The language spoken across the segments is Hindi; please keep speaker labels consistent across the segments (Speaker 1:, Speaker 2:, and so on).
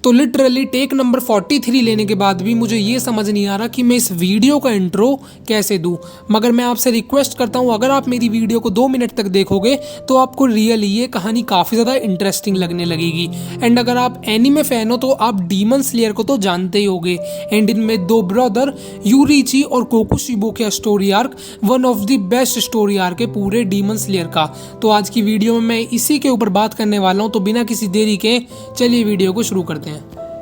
Speaker 1: तो लिटरली टेक नंबर 43 लेने के बाद भी मुझे ये समझ नहीं आ रहा कि मैं इस वीडियो का इंट्रो कैसे दूं। मगर मैं आपसे रिक्वेस्ट करता हूं, अगर आप मेरी वीडियो को 2 मिनट तक देखोगे तो आपको रियली ये कहानी काफ़ी ज़्यादा इंटरेस्टिंग लगने लगेगी। एंड अगर आप एनीमे फैन हो तो आप डीमन स्लेयर को तो जानते ही होगे। एंड इनमें 2 ब्रदर यूरिची और कोकुशिबो का story arc one of the best story arc है पूरे डीमन स्लेयर का। तो आज की वीडियो में मैं इसी के ऊपर बात करने वाला हूँ। तो बिना किसी देरी के चलिए वीडियो को शुरू करते हैं।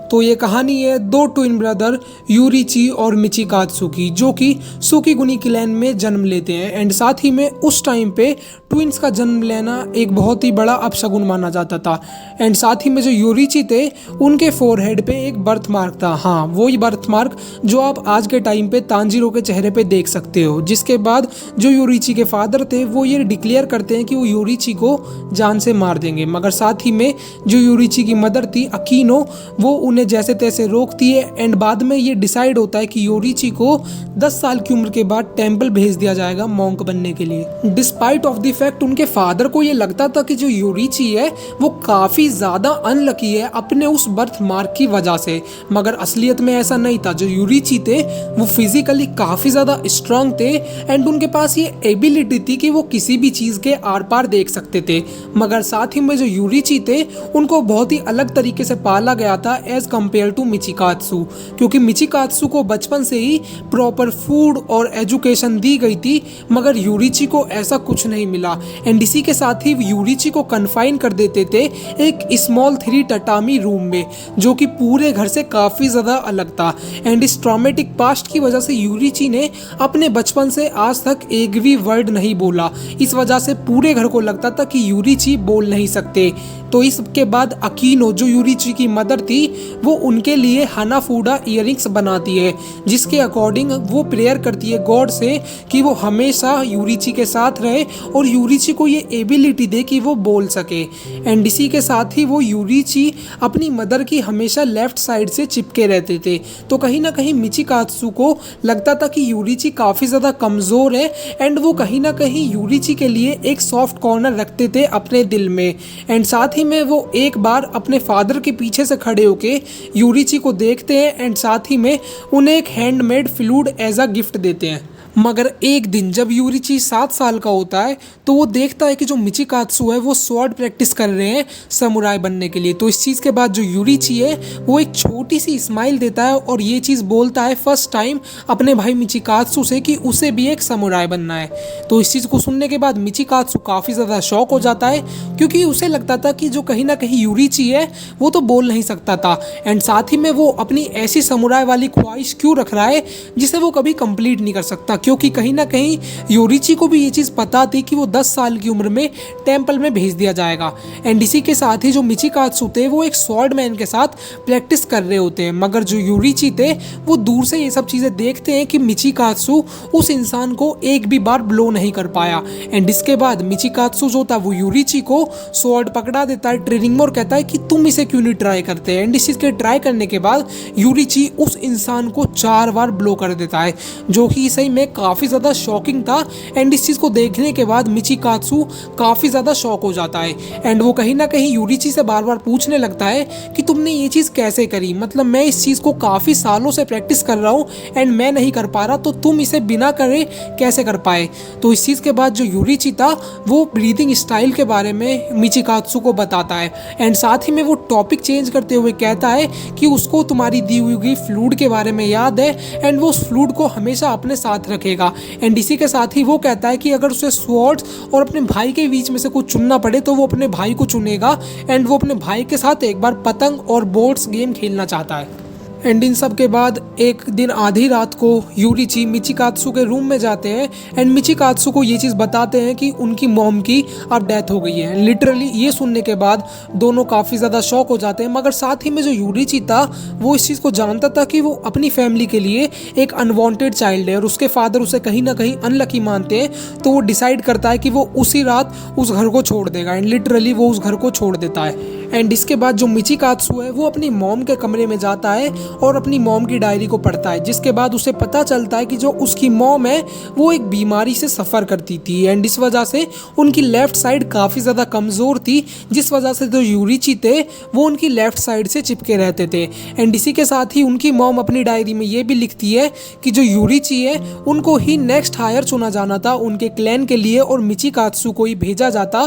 Speaker 1: तो ये कहानी है 2 ट्विन ब्रदर यूरिची और मिचिकात्सु की, जो कि सुकीगुनी क्लैन में जन्म लेते हैं। एंड साथ ही में उस टाइम पे ट्विंस का जन्म लेना एक बहुत ही बड़ा अपशगुन माना जाता था। एंड साथ ही में जो यूरिची थे उनके फोरहेड पे एक बर्थ मार्क था। हाँ, वही बर्थ मार्क जो आप आज के टाइम पे तांजीरो के चेहरे पे देख सकते हो। जिसके बाद जो यूरिची के फादर थे वो ये डिक्लेयर करते हैं कि वो यूरिची को जान से मार देंगे। मगर साथ ही में जो यूरिची की मदर थी अकीनो, वो उन्हें जैसे तैसे रोकती है। एंड बाद में ये डिसाइड होता है कि यूरिची को 10 साल की उम्र के बाद टेम्पल भेज दिया जाएगा मॉन्क बनने के लिए। डिस्पाइट ऑफ द फैक्ट उनके फादर को ये लगता था कि जो यूरिची है वो काफी ज्यादा अनलकी है अपने उस बर्थ मार्क की वजह से। मगर असलियत में ऐसा नहीं था। जो यूरिची थे वो फिजिकली काफी ज्यादा स्ट्रांग थे एंड उनके पास ये एबिलिटी थी कि वो किसी भी चीज के आर पार देख सकते थे। मगर साथ ही में जो यूरिची थे उनको बहुत ही अलग तरीके से पाला गया था एज कंपेयर टू मिचिकात्सु, क्योंकि मिचिकात्सु को बचपन से ही प्रॉपर फूड और एजुकेशन दी गई थी। मगर यूरिची को ऐसा कुछ नहीं मिला। एंड इसी के साथ ही यूरिची को कन्फाइन कर देते थे एक स्मॉल 3 टटामी रूम में, जो कि पूरे घर से काफी ज्यादा अलग था। एंड इस ट्रॉमेटिक पास्ट की वजह से यूरिची ने अपने बचपन से आज तक एक भी वर्ड नहीं बोला। इस वजह से पूरे घर को लगता था कि यूरिची बोल नहीं सकते। तो इसके बाद अकीनो जो यूरिची की मदर थी वो उनके लिए हानाफूडा इयररिंग्स बनाती है, जिसके अकॉर्डिंग वो प्रेयर करती है गॉड से कि वो हमेशा यूरिची के साथ रहे और यूरिची को ये एबिलिटी दे कि वो बोल सके। एंड इसी के साथ ही वो यूरिची अपनी मदर की हमेशा लेफ्ट साइड से चिपके रहते थे। तो कहीं ना कहीं मिचिकात्सु को लगता था कि यूरिची काफ़ी ज़्यादा कमज़ोर है एंड वो कहीं ना कहीं यूरिची के लिए एक सॉफ्ट कॉर्नर रखते थे अपने दिल में। एंड साथ ही में वो एक बार अपने फादर के पीछे से खड़े होके यूरिची को देखते हैं एंड साथ ही में उन्हें एक handmade flute as a gift देते हैं। मगर एक दिन जब यूरिची 7 साल का होता है तो वो देखता है कि जो मिचिकात्सु है वो स्वॉर्ड प्रैक्टिस कर रहे हैं समुराई बनने के लिए। तो इस चीज़ के बाद जो यूरिची है वो एक छोटी सी स्माइल देता है और ये चीज़ बोलता है फर्स्ट टाइम अपने भाई मिचिकात्सु से कि उसे भी एक समुराई बनना है। तो इस चीज़ को सुनने के बाद मिचिकात्सु काफ़ी ज़्यादा शॉक हो जाता है, क्योंकि उसे लगता था कि जो कहीं ना कहीं यूरिची है वो तो बोल नहीं सकता था। एंड साथ ही में वो अपनी ऐसी समुराई वाली ख्वाहिश क्यों रख रहा है जिसे वो कभी कंप्लीट नहीं कर सकता, क्योंकि कहीं ना कहीं यूरिची को भी ये चीज़ पता थी कि वो 10 साल की उम्र में टेम्पल में भेज दिया जाएगा। एंड इसी के साथ ही जो मिचिकात्सु थे वो एक स्वॉर्ड मैन के साथ प्रैक्टिस कर रहे होते हैं। मगर जो यूरिची थे वो दूर से ये सब चीज़ें देखते हैं कि मिचिकात्सु उस इंसान को एक भी बार ब्लो नहीं कर पाया। एंड इसके बाद मिचिकात्सु जो था वो यूरिची को स्वॉर्ड पकड़ा देता है ट्रेनिंग में और कहता है कि तुम इसे क्यों नहीं ट्राई करते। एंड इस चीज़ के ट्राई करने के बाद यूरिची उस इंसान को 4 बार ब्लो कर देता है, जो कि सही में काफ़ी ज़्यादा शॉकिंग था। एंड इस चीज़ को देखने के बाद मिचिकात्सु काफ़ी ज़्यादा शॉक हो जाता है एंड वो कहीं ना कहीं यूरिची से बार बार पूछने लगता है कि तुमने ये चीज़ कैसे करी, मतलब मैं इस चीज़ को काफ़ी सालों से प्रैक्टिस कर रहा हूँ एंड मैं नहीं कर पा रहा, तो तुम इसे बिना करे कैसे कर पाए। तो इस चीज़ के बाद जो यूरिची था वो ब्रीदिंग स्टाइल के बारे में मिचिकात्सु को बताता है एंड साथ ही में वो टॉपिक चेंज करते हुए कहता है कि उसको तुम्हारी दी हुई फ्लूड के बारे में याद है एंड वो उस फ्लूड को हमेशा अपने साथ रखेगा। एंड इसी के साथ ही वो कहता है कि अगर उसे स्वॉर्ड्स और अपने भाई के बीच में से कुछ चुनना पड़े तो वो अपने भाई को चुनेगा एंड वो अपने भाई के साथ एक बार पतंग और बोट्स गेम खेलना चाहता है। एंड इन सब के बाद एक दिन आधी रात को यूरिची मिचिकात्सु के रूम में जाते हैं एंड मिचिकात्सु को ये चीज़ बताते हैं कि उनकी मॉम की अब डेथ हो गई है। लिटरली ये सुनने के बाद दोनों काफ़ी ज़्यादा शॉक हो जाते हैं। मगर साथ ही में जो यूरिची था वो इस चीज़ को जानता था कि वो अपनी फैमिली के लिए एक अनवांटेड चाइल्ड है और उसके फादर उसे कहीं ना कहीं अनलकी मानते हैं। तो वो डिसाइड करता है कि वो उसी रात उस घर को छोड़ देगा एंड लिटरली वो उस घर को छोड़ देता है। एंड इसके बाद जो मिचिकात्सु है वो अपनी मॉम के कमरे में जाता है और अपनी मॉम की डायरी को पढ़ता है, जिसके बाद उसे पता चलता है कि जो उसकी मॉम है वो एक बीमारी से सफ़र करती थी एंड इस वजह से उनकी लेफ्ट साइड काफ़ी ज़्यादा कमज़ोर थी, जिस वजह से जो यूरिची थे वो उनकी लेफ्ट साइड से चिपके रहते थे। एंड इसी के साथ ही उनकी मॉम अपनी डायरी में ये भी लिखती है कि जो यूरिची है उनको ही नेक्स्ट हायर चुना जाना था उनके क्लैन के लिए और मिचिकात्सु को ही भेजा जाता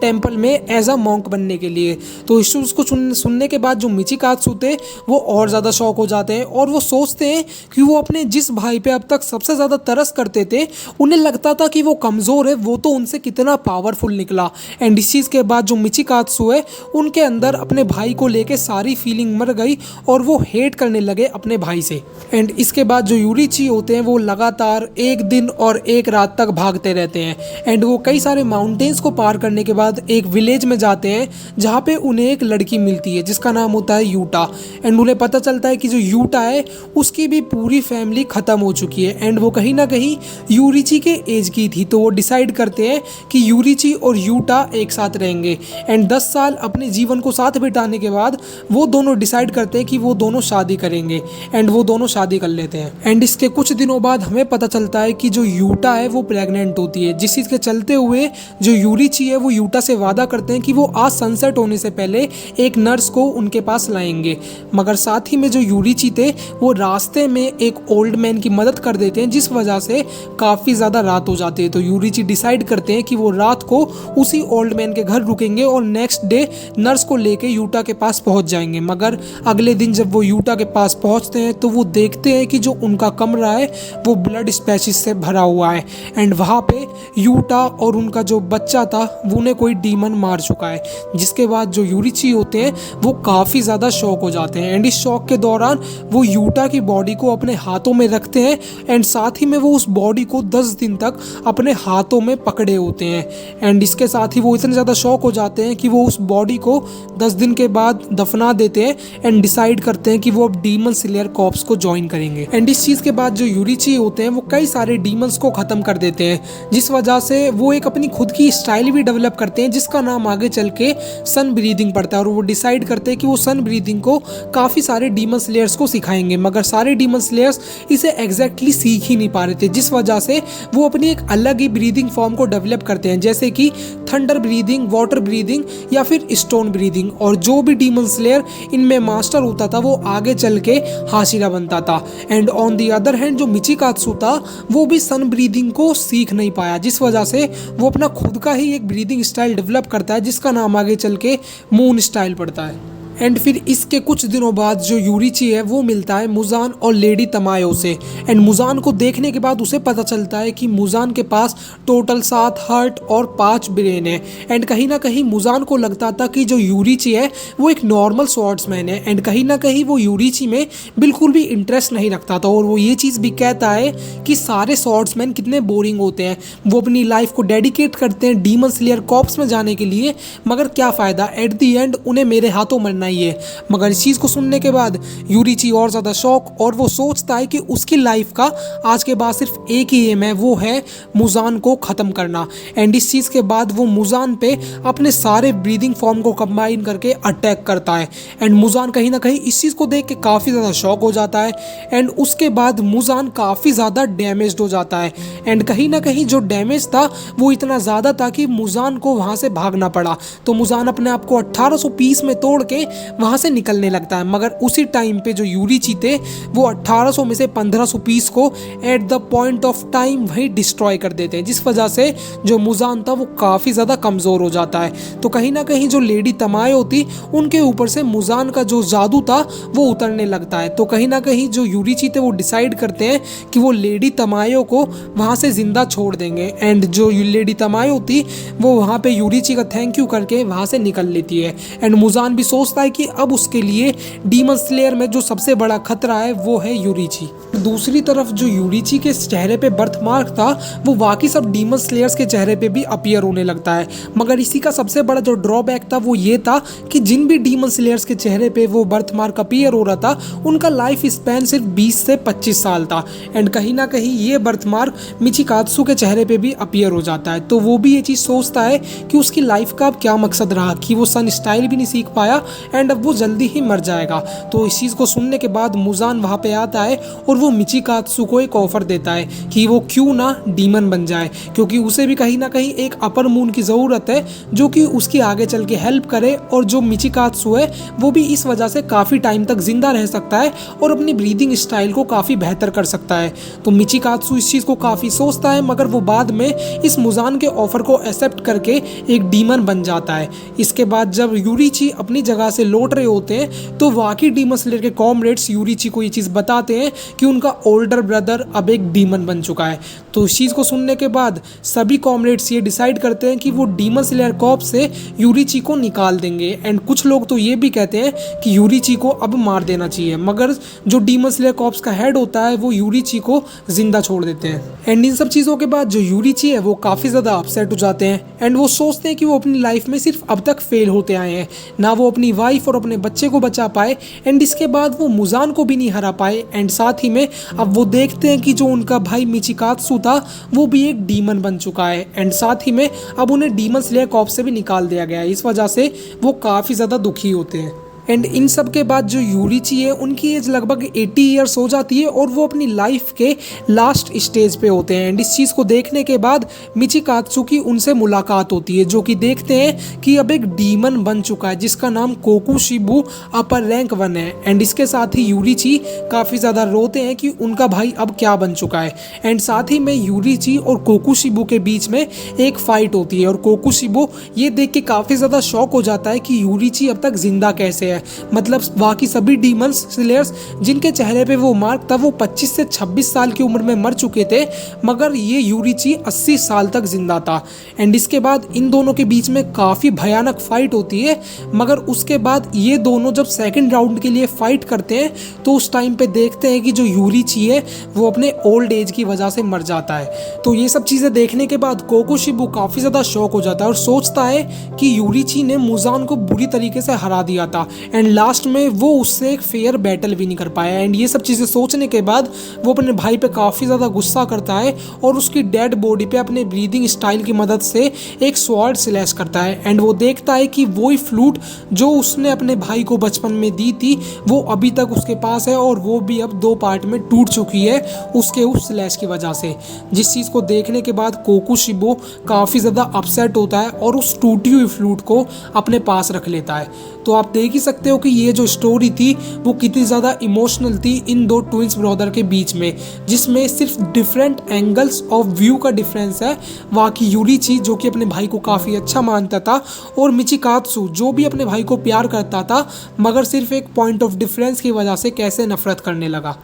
Speaker 1: टेम्पल में एज अ मॉन्क बनने के लिए। तो इस चीज़ को सुनने के बाद जो मिचिकात्सु थे वो और ज़्यादा शौक हो जाते हैं और वो सोचते हैं कि वो अपने जिस भाई पे अब तक सबसे ज़्यादा तरस करते थे, उन्हें लगता था कि वो कमज़ोर है, वो तो उनसे कितना पावरफुल निकला। एंड इस चीज़ के बाद जो मिचिकात्सु है उनके अंदर अपने भाई को लेके सारी फीलिंग मर गई और वो हेट करने लगे अपने भाई से। एंड इसके बाद जो यूरिची होते हैं वो लगातार एक दिन और एक रात तक भागते रहते हैं एंड वो कई सारे माउंटेन्स को पार करने के बाद एक विलेज में जाते हैं जहाँ पे उन्हें एक लड़की मिलती है जिसका नाम होता है यूटा। एंड उन्हें पता चलता है कि जो यूटा है उसकी भी पूरी फैमिली ख़त्म हो चुकी है एंड वो कहीं ना कहीं यूरिची के एज की थी। तो वो डिसाइड करते हैं कि यूरिची और यूटा एक साथ रहेंगे एंड 10 साल अपने जीवन को साथ बिताने के बाद वो दोनों डिसाइड करते हैं कि वो दोनों शादी करेंगे एंड वो दोनों शादी कर लेते हैं। एंड इसके कुछ दिनों बाद हमें पता चलता है कि जो यूटा है वो प्रेग्नेंट होती है, जिस चीज़ के चलते हुए जो यूरिची है वो यूटा से वादा करते हैं कि वो आज सनसेट होने से पहले एक नर्स को उनके पास लाएंगे। मगर साथ ही में जो यूरिची थे वो रास्ते में एक ओल्ड मैन की मदद कर देते हैं, जिस वजह से काफ़ी ज़्यादा रात हो जाती है। तो यूरिची डिसाइड करते हैं कि वो रात को उसी ओल्ड मैन के घर रुकेंगे और नेक्स्ट डे नर्स को लेके यूटा के पास पहुंच जाएंगे। मगर अगले दिन जब वो यूटा के पास पहुंचते हैं तो वो देखते हैं कि जो उनका कमरा है वो ब्लड स्पैचेस से भरा हुआ है एंड वहाँ पे यूटा और उनका जो बच्चा था वो उन्हें कोई डीमन मार चुका है। जिसके बाद जो यूरिची होते हैं वो काफ़ी ज़्यादा शॉक हो जाते हैं एंड इस शॉक के दौरान वो यूटा की बॉडी को अपने हाथों में रखते हैं एंड साथ ही में वो उस बॉडी को 10 दिन तक अपने हाथों में पकड़े होते हैं। एंड इसके साथ ही वो इतने ज़्यादा शॉक हो जाते हैं कि वो उस बॉडी को 10 दिन के बाद दफना देते हैं एंड डिसाइड करते हैं कि वो अब डीमन स्लेयर कॉर्प्स को ज्वाइन करेंगे। एंड इस चीज़ के बाद जो यूरिची होते हैं वो कई सारे डीमंस को ख़त्म कर देते हैं, जिस वजह से वो एक अपनी खुद की स्टाइल भी डेवलप करते हैं जिसका नाम आगे चल के सन ब्रीदिंग पड़ता है। और वो डिसाइड करते हैं कि वो सन ब्रीदिंग को काफ़ी सारे डीमन स्लेयर्स को सिखाएंगे, मगर सारे डीमन स्लेयर्स इसे एग्जैक्टली सीख ही नहीं पा रहे थे, जिस वजह से वो अपनी एक अलग ही ब्रीदिंग फॉर्म को डेवलप करते हैं, जैसे कि थंडर ब्रीदिंग, वाटर ब्रीदिंग या फिर स्टोन ब्रीदिंग। और जो भी डीमन स्लेयर इनमें मास्टर होता था वो आगे चल के हाशिरा बनता था। And on the other hand जो मिचिकात्सु था वो भी सन ब्रीदिंग को सीख नहीं पाया, जिस वजह से वो अपना खुद का ही एक ब्रीदिंग स्टाइल डेवलप करता है जिसका नाम आगे चल के मून स्टाइल पड़ता है। एंड फिर इसके कुछ दिनों बाद जो यूरिची है वो मिलता है मुजान और लेडी तमायो से एंड मुजान को देखने के बाद उसे पता चलता है कि मुजान के पास टोटल 7 हार्ट और 5 ब्रेन है। एंड कहीं ना कहीं मुजान को लगता था कि जो यूरिची है वो एक नॉर्मल स्वॉर्ड्समैन है एंड कहीं ना कहीं वो यूरिची में बिल्कुल भी इंटरेस्ट नहीं रखता था। और वो ये चीज़ भी कहता है कि सारे स्वॉर्ड्समैन कितने बोरिंग होते हैं, वो अपनी लाइफ को डेडिकेट करते हैं डीमन स्लेयर कॉर्प्स में जाने के लिए, मगर क्या फ़ायदा, एट दी एंड उन्हें मेरे हाथों मरना ही है। मगर इस चीज़ को सुनने के बाद यूरिची और ज़्यादा शॉक और वो सोचता है कि उसकी लाइफ का आज के बाद सिर्फ एक ही एम है, वो है मुजान को ख़त्म करना। एंड इस चीज़ के बाद वो मुजान पे अपने सारे ब्रीदिंग फॉर्म को कंबाइन करके अटैक करता है एंड मुजान कहीं ना कहीं इस चीज़ को देख के काफ़ी ज़्यादा शॉक हो जाता है एंड उसके बाद मुजान काफ़ी ज़्यादा डैमेज्ड हो जाता है। एंड कहीं ना कहीं जो डैमेज था वो इतना ज़्यादा था कि मुजान को वहाँ से भागना पड़ा। तो मुजान अपने आप को 1800 पीस में तोड़ के वहाँ से निकलने लगता है, मगर उसी टाइम पे जो यूरिची थे वो 1800 में से 1500 पीस को at the point of time वही डिस्ट्रॉय कर देते हैं, जिस वजह से जो मुजान था वो काफ़ी ज़्यादा कमज़ोर हो जाता है। तो कहीं ना कहीं जो लेडी तमायो थी उनके ऊपर से मुजान का जो जादू था वो उतरने लगता है। तो कहीं ना कहीं जो यूरिची थे वो डिसाइड करते हैं कि वो लेडी तमायो को वहाँ से ज़िंदा छोड़ देंगे एंड जो लेडी तमायो थी वो वहाँ पे यूरिची का थैंक यू करके वहाँ से निकल लेती है। एंड मुजान भी सोचता समझता है कि अब उसके लिए डीमन स्लेयर में जो सबसे बड़ा खतरा है वो है यूरिची। दूसरी तरफ जो यूरिची के चेहरे पे बर्थ मार्क था वो बाकी सब डीमन स्लेयर्स के चेहरे पे भी अपीयर होने लगता है, मगर इसी का सबसे बड़ा जो ड्रॉबैक था वो ये था कि जिन भी डीमन स्लेयर्स के चेहरे पे वो बर्थ मार्क अपीयर हो रहा था उनका लाइफ स्पैन सिर्फ 20 से 25 साल था। एंड कहीं ना कहीं ये बर्थ मार्क मिचिकात्सु के चेहरे पे भी अपीयर हो जाता है, तो वो भी ये चीज़ सोचता है कि उसकी लाइफ का अब क्या मकसद रहा कि वो सन स्टाइल भी नहीं सीख पाया एंड अब वो जल्दी ही मर जाएगा। तो इस चीज़ को सुनने के बाद मुजान वहाँ पे आता है और वो मिचिकात्सु को एक ऑफर देता है कि वो क्यों ना डीमन बन जाए, क्योंकि उसे भी कहीं ना कहीं एक अपर मून की ज़रूरत है जो कि उसकी आगे चल के हेल्प करे, और जो मिचिकात्सु है वो भी इस वजह से काफ़ी टाइम तक जिंदा रह सकता है और अपनी ब्रीदिंग स्टाइल को काफ़ी बेहतर कर सकता है। तो मिचिकात्सु इस चीज़ को काफ़ी सोचता है, मगर वो बाद में इस मुजान के ऑफर को एक्सेप्ट करके एक डीमन बन जाता है। इसके बाद जब यूरिची अपनी जगह से लौट रहे होते हैं तो वाकई डीमन स्लेयर के कॉमरेड्स यूरिची को ये चीज़ बताते हैं कि उनका ओल्डर ब्रदर अब एक डीमन बन चुका है। तो इस चीज़ को सुनने के बाद सभी कॉमरेड्स ये डिसाइड करते हैं कि वो डीमन स्लेयर कॉर्प्स से यूरिची को निकाल देंगे। एंड कुछ लोग तो ये भी कहते हैं कि यूरिची को अब मार देना चाहिए, मगर जो डीमन स्लेयर कॉर्प्स का हेड होता है वो यूरिची को जिंदा छोड़ देते हैं। एंड इन सब चीज़ों के बाद जो यूरिची है वो काफ़ी ज़्यादा अपसेट हो जाते हैं एंड वो सोचते हैं कि वो अपनी लाइफ में सिर्फ अब तक फेल होते आए हैं, ना वो अपनी वाइफ और अपने बच्चे को बचा पाए एंड इसके बाद वो मुजान को भी नहीं हरा पाए। एंड साथ ही में अब वो देखते हैं कि जो उनका भाई मिचिकात्सु था वो भी एक डीमन बन चुका है एंड साथ ही में अब उन्हें डीमन स्लेयर कॉर्प्स से भी निकाल दिया गया है। इस वजह से वो काफ़ी ज़्यादा दुखी होते हैं। एंड इन सब के बाद जो यूरिची है उनकी एज लगभग 80 ईयर्स हो जाती है और वो अपनी लाइफ के लास्ट स्टेज पे होते हैं। एंड इस चीज़ को देखने के बाद मिचिकात्सु की उनसे मुलाकात होती है, जो कि देखते हैं कि अब एक डीमन बन चुका है जिसका नाम कोकुशिबू अपर रैंक 1 है। एंड इसके साथ ही यूरिची काफ़ी ज़्यादा रोते हैं कि उनका भाई अब क्या बन चुका है। एंड साथ ही में यूरिची और कोकुशिबू के बीच में एक फाइट होती है और कोकुशिबू ये देख के काफ़ी ज़्यादा शॉक हो जाता है कि यूरिची अब तक जिंदा कैसे है। मतलब बाकी सभी डीमन स्लेयर्स जिनके चेहरे पे वो मार्क था वो 25 से 26 साल की उम्र में मर चुके थे, मगर ये यूरिची 80 साल तक जिंदा था। एंड इसके बाद इन दोनों के बीच में काफ़ी भयानक फाइट होती है, मगर उसके बाद ये दोनों जब सेकंड राउंड के लिए फाइट करते हैं तो उस टाइम पे देखते हैं कि जो यूरिची है वो अपने ओल्ड एज की वजह से मर जाता है। तो ये सब चीज़ें देखने के बाद कोकुशिबू काफ़ी ज़्यादा शॉक हो जाता है और सोचता है कि यूरिची ने मुजान को बुरी तरीके से हरा दिया था एंड लास्ट में वो उससे एक फेयर बैटल भी नहीं कर पाया। एंड ये सब चीज़ें सोचने के बाद वो अपने भाई पे काफ़ी ज़्यादा गुस्सा करता है और उसकी डेड बॉडी पे अपने ब्रीदिंग स्टाइल की मदद से एक स्वॉर्ड स्लैश करता है। एंड वो देखता है कि वही फ्लूट जो उसने अपने भाई को बचपन में दी थी वो अभी तक उसके पास है और वो भी अब 2 पार्ट में टूट चुकी है उसके उस स्लैश की वजह से। जिस चीज़ को देखने के बाद कोकुशिबू काफ़ी ज़्यादा अपसेट होता है और उस टूटी हुई फ्लूट को अपने पास रख लेता है। तो आप देख ही सकते हो कि ये जो स्टोरी थी वो कितनी ज़्यादा इमोशनल थी इन दो ट्विंस ब्रदर के बीच में, जिसमें सिर्फ डिफरेंट एंगल्स ऑफ व्यू का डिफरेंस है। बाकी यूरिची जो कि अपने भाई को काफ़ी अच्छा मानता था और मिचिकात्सु जो भी अपने भाई को प्यार करता था मगर सिर्फ एक पॉइंट ऑफ डिफरेंस की वजह से कैसे नफरत करने लगा।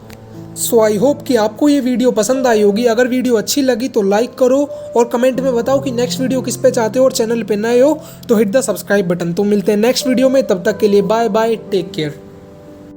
Speaker 1: सो आई होप कि आपको ये वीडियो पसंद आई होगी। अगर वीडियो अच्छी लगी तो लाइक करो और कमेंट में बताओ कि नेक्स्ट वीडियो किस पे चाहते हो, और चैनल पे नए हो तो हिट द सब्सक्राइब बटन। तो मिलते हैं नेक्स्ट वीडियो में, तब तक के लिए बाय बाय, टेक केयर।